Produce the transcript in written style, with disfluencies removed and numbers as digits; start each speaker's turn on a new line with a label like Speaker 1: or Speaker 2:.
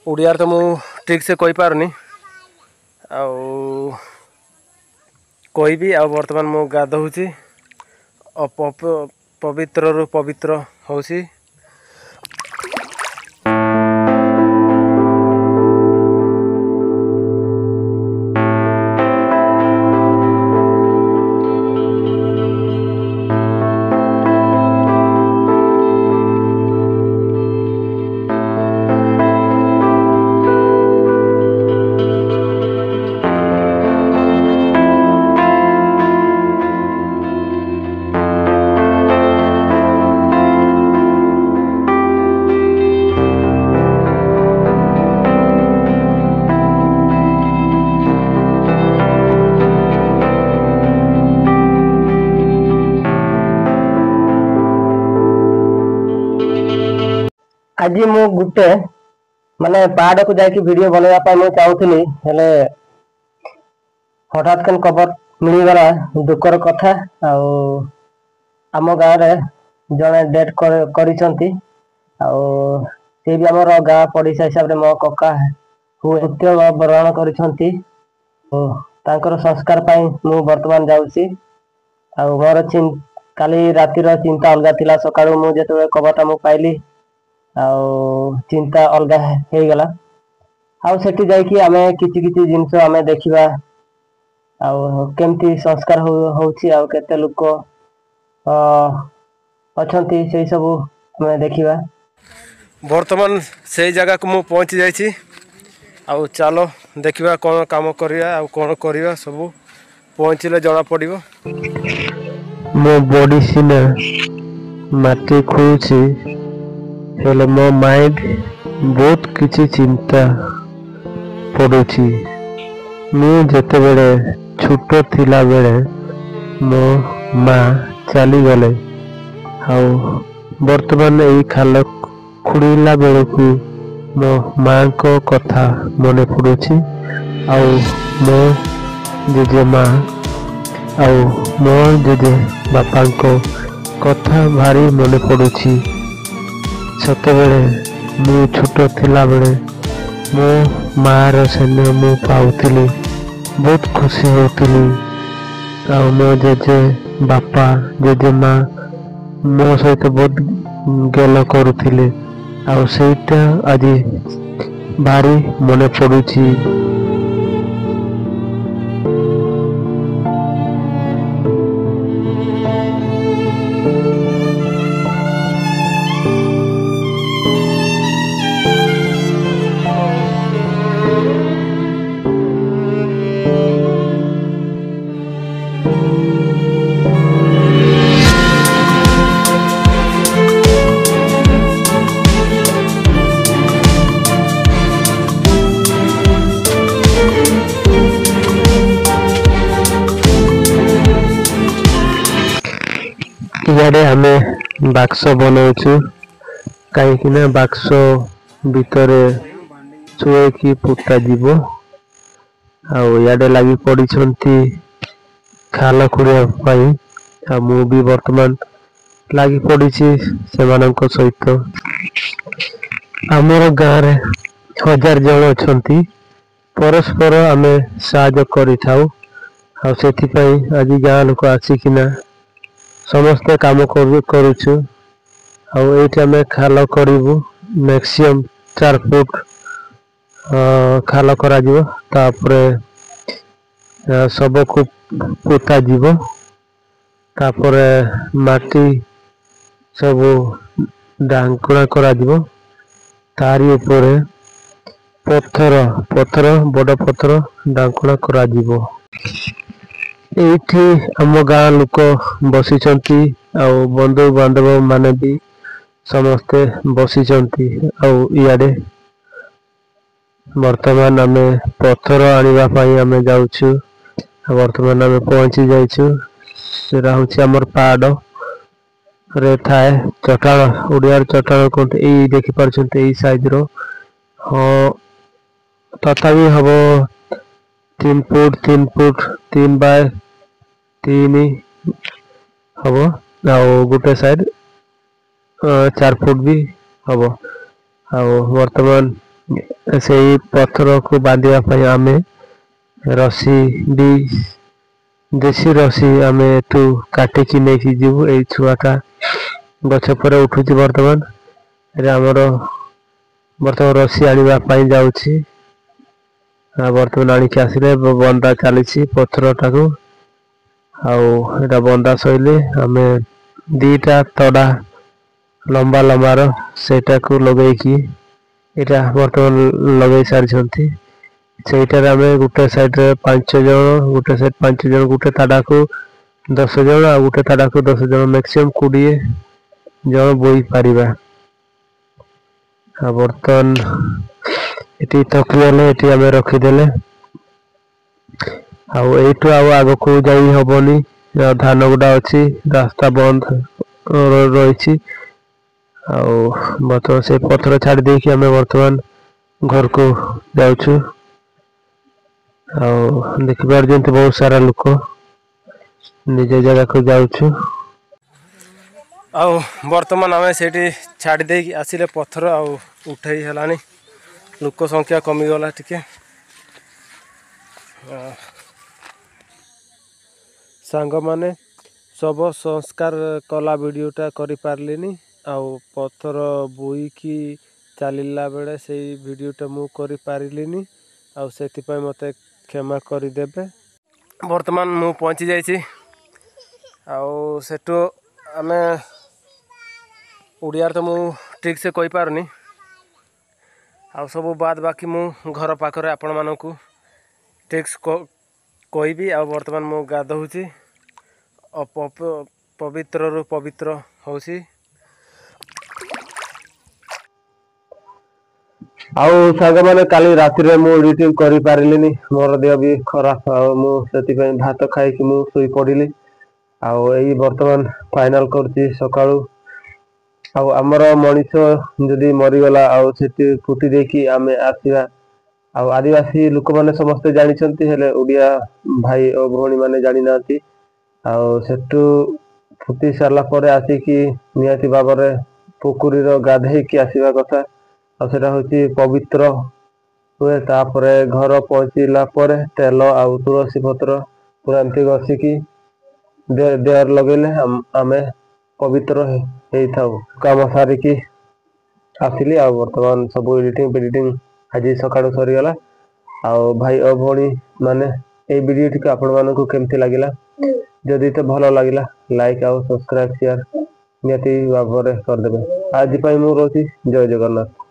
Speaker 1: ओडिया तो मु ठीक से कहि पारनी कहबी बर्तमान मु गाधौची पवित्र रु पवित्र होसी।
Speaker 2: आज मु गुटे माने पहाड़ को जाके वीडियो बनवा मुझे चाहूली हेले हठात कन खबर मिलगला दुखर कथा आम गाँव रे जड़े डेथ करिसंती से भी आमर गाँ पड़िशा हिसाब रे मो कका मृत्यु वरण करिसंती तांकर संस्कार पाई मु वर्तमान जाउसी मोर काली रातिर चिंता अलगा थिला सकाळु मु जेते कबरटा मु पाइली चिंता अलग हो गला सेठी जाइकी आमे किछि किछि जिंस आमे देखिबा केमती संस्कार होउछि केते लोक अछंती से सब आमे देखिबा।
Speaker 1: वर्तमान से जगह को मु पहुंची जाइछि चलो देखिबा कोन काम करिया कोन करिया सब पहुंचले जणा पड़िबो।
Speaker 3: मो बॉडी सिना माटी खुछि हेले मो माइंड बहुत किसी चिंता पड़ुछि। मु जेते बेले छोट थिला बेले मो माँ चली गले वर्तमान यही खाल खुड़ीला बेले को मो माँ को कथा मने पड़ुछि मो जेजे माँ मो जेजे बापा को कथा भारी मने पड़ुछि। सते बेले मु छोट थिला बेले मो मार स्नेह मु पाउथिली बहुत खुशी होतिली मो जेजे बापा जेजे माँ मो सहित बहुत गेल करुथिले सेटा आज भारी मने पड़ुछि। इयारे हमें बाक्स बनाऊचु कहीं बाक्स भितर छुए की पुता जीव इे लगी पड़ी खाल खुड़िया मु भी वर्तमान लगी पड़ी से सहित आमर गाँव रे 1000 जन अच्छा परस्पर आमे साहाय्य करिथाउ आज गाँ लोक आसिकिना समस्ते काम करुचु आमे खाल करू मैक्सिमम 4 फुट खाल करा जीवो तापरे सब को पोता जीवो तापरे माटी सब डांकुणा करा जीवो तारी ऊपर पत्थर पत्थर बड़ पत्थर डांकुणा करा जीवो। एठी आम गाँ लोक बसिचंती बंधु बांधव माने भी समस्ते बसिचंती इयाडे वर्तमान आमे पत्थर आनिबा पई आमे जाउछु वर्तमान आमे पहुंची जाइछु सेरा होछि हमर पहाड़ रे थाए चटाण ओडियार चटाण कोंते एई देखि परछंते एई साइज रो तथापि हबो 3 फुट 3 बाय 3 हबो गोटे साइड 4 फुट भी हबो वर्तमान ସେଇ ପଥରକୁ ବାନ୍ଧିବା ପାଇଁ ଆମେ ରସି ବି ଦେଶୀ ରସି ଆମେ ଏଠୁ କାଟିକି ନେଇକି ଯିବୁ। ଏଇ ଛୁଆଟା ଗଛ ପରେ ଉଠୁଛି ବର୍ତ୍ତମାନ। ଏରେ ଆମର ବର୍ତ୍ତମାନ ରସି ଆଣିବା ପାଇଁ ଯାଉଛି। ବର୍ତ୍ତମାନ ଆଣିକି ଆସିଲେ ବନ୍ଧା ଚାଲିଛି ପଥରଟାକୁ। ଆଉ ଏଇଟା ବନ୍ଧା ସଇଲେ ଆମେ ଦିଟା ତଡ଼ା ଲମ୍ବା ଲମ୍ବାର ସେଇଟାକୁ ଲଗେଇକି ଏଇଟା ବର୍ତ୍ତମାନ ଲଗେଇ ସାରିଛନ୍ତି। ସେଇଟାରେ ଆମେ ଗୋଟେ ସାଇଡରେ 5 ଜଣ, ଗୋଟେ ସାଇଡ 5 ଜଣ, ଗୋଟେ ତାଡାକୁ 10 ଜଣ, ଆଉ ଗୋଟେ ତାଡାକୁ 10 ଜଣ, ମ୍ୟାକ୍ସିମମ୍ 20 ଜଣ ବୋଇ ପାରିବା। ଆଉ ବର୍ତ୍ତମାନ ଏଠି ଥକିଗଲେ ଏଠି ଆମେ ରଖିଦେଲେ। ଆଉ ଏଇଠୁ ଆଉ ଆଗକୁ ଯାଇ ହବନି। ଧାନ ଗୁଡା ଅଛି, ରାସ୍ତା ବନ୍ଦ ରହିଛି। ଆଉ ବର୍ତ୍ତମାନ ସେ ପଥର ଛାଡି ଦେଇକି ଆମେ ବର୍ତ୍ତମାନ ଘରକୁ ଯାଉଛୁ। ଆଉ ଦେଖିପାରୁଛନ୍ତି ବହୁତ ସାରା ଲୋକ ନିଜ ଜାଗାକୁ ଯାଉଛୁ।
Speaker 1: ଆଉ ବର୍ତ୍ତମାନ ଆମେ ସେଇଠି ଛାଡ଼ି ଦେଇକି ଆସିଲେ ପଥର ଆଉ ଉଠେଇ ହେଲାଣି। ଲୋକ ସଂଖ୍ୟା କମିଗଲା ଟିକେ। ସାଙ୍ଗମାନେ ଶବ ସଂସ୍କାର କଲା ଭିଡ଼ିଓଟା କରିପାରିଲିନି। ଆଉ ପଥର ବୋହିକି ଚାଲିଲା ବେଳେ ସେଇ ଭିଡ଼ିଓଟା ମୁଁ କରିପାରିଲିନି। ଆଉ ସେଥିପାଇଁ ମୋତେ କ୍ଷମା କରିଦେବେ। ବର୍ତ୍ତମାନ ମୁଁ ପହଞ୍ଚି ଯାଇଛି। ଆଉ ସେଠୁ ଆମେ ଓଡ଼ିଆରେ ତ ମୁଁ ଠିକ୍ ସେ କହିପାରୁନି। ଆଉ ସବୁ ବାଦ ବାକି ମୁଁ ଘର ପାଖରେ ଆପଣମାନଙ୍କୁ ଠିକ୍ସ କହିବି। ଆଉ ବର୍ତ୍ତମାନ ମୁଁ ଗାଧୋଉଛି। ପବିତ୍ରରୁ ପବିତ୍ର ହେଉଛି।
Speaker 3: ଆଉ ସାଙ୍ଗମାନେ କାଲି ରାତିରେ ମୁଁ ଏଡିଟିଂ କରିପାରିଲିନି, ମୋର ଦେହ ବି ଖରାପ। ଆଉ ମୁଁ ସେଥିପାଇଁ ଭାତ ଖାଇକି ମୁଁ ଶୋଇ ପଡ଼ିଲି। ଆଉ ଏଇ ବର୍ତ୍ତମାନ ଫାଇନାଲ କରୁଛି ସକାଳୁ। ଆଉ ଆମର ମଣିଷ ଯଦି ମରିଗଲା ଆଉ ସେଠି ଫୁଟି ଦେଇକି ଆମେ ଆସିବା। ଆଉ ଆଦିବାସୀ ଲୋକମାନେ ସମସ୍ତେ ଜାଣିଛନ୍ତି, ହେଲେ ଓଡିଆ ଭାଇ ଓ ଭଉଣୀ ମାନେ ଜାଣିନାହାନ୍ତି। ଆଉ ସେଠୁ ଫୁଟି ସାରିଲା ପରେ ଆସିକି ନିହାତି ଭାବରେ ପୋଖରୀର ଗାଧେଇକି ଆସିବା କଥା। ଆଉ ସେଟା ହଉଛି ପବିତ୍ର ହୁଏ। ତାପରେ ଘର ପହଞ୍ଚିଲା ପରେ ତେଲ ଆଉ ତୁଳସୀ ପତ୍ର ପୁରା ଏମିତି ଘଷିକି ଦେହରେ ଲଗେଇଲେ ଆମେ ପବିତ୍ର ହେଇଥାଉ। କାମ ସାରିକି ଆସିଲି। ଆଉ ବର୍ତ୍ତମାନ ସବୁ ଏଡିଟିଂ ଫେଡିଟିଂ ଆଜି ସକାଳୁ ସରିଗଲା। ଆଉ ଭାଇ ଓ ଭଉଣୀ ମାନେ ଏଇ ଭିଡିଓ ଟିକୁ ଆପଣ ମାନଙ୍କୁ କେମିତି ଲାଗିଲା? ଯଦି ତ ଭଲ ଲାଗିଲା ଲାଇକ୍ ଆଉ ସବସ୍କ୍ରାଇବ ସେୟାର ନିହାତି ଭାବରେ କରିଦେବେ। ଆଜି ପାଇଁ ମୁଁ ରହୁଛି। ଜୟ ଜଗନ୍ନାଥ।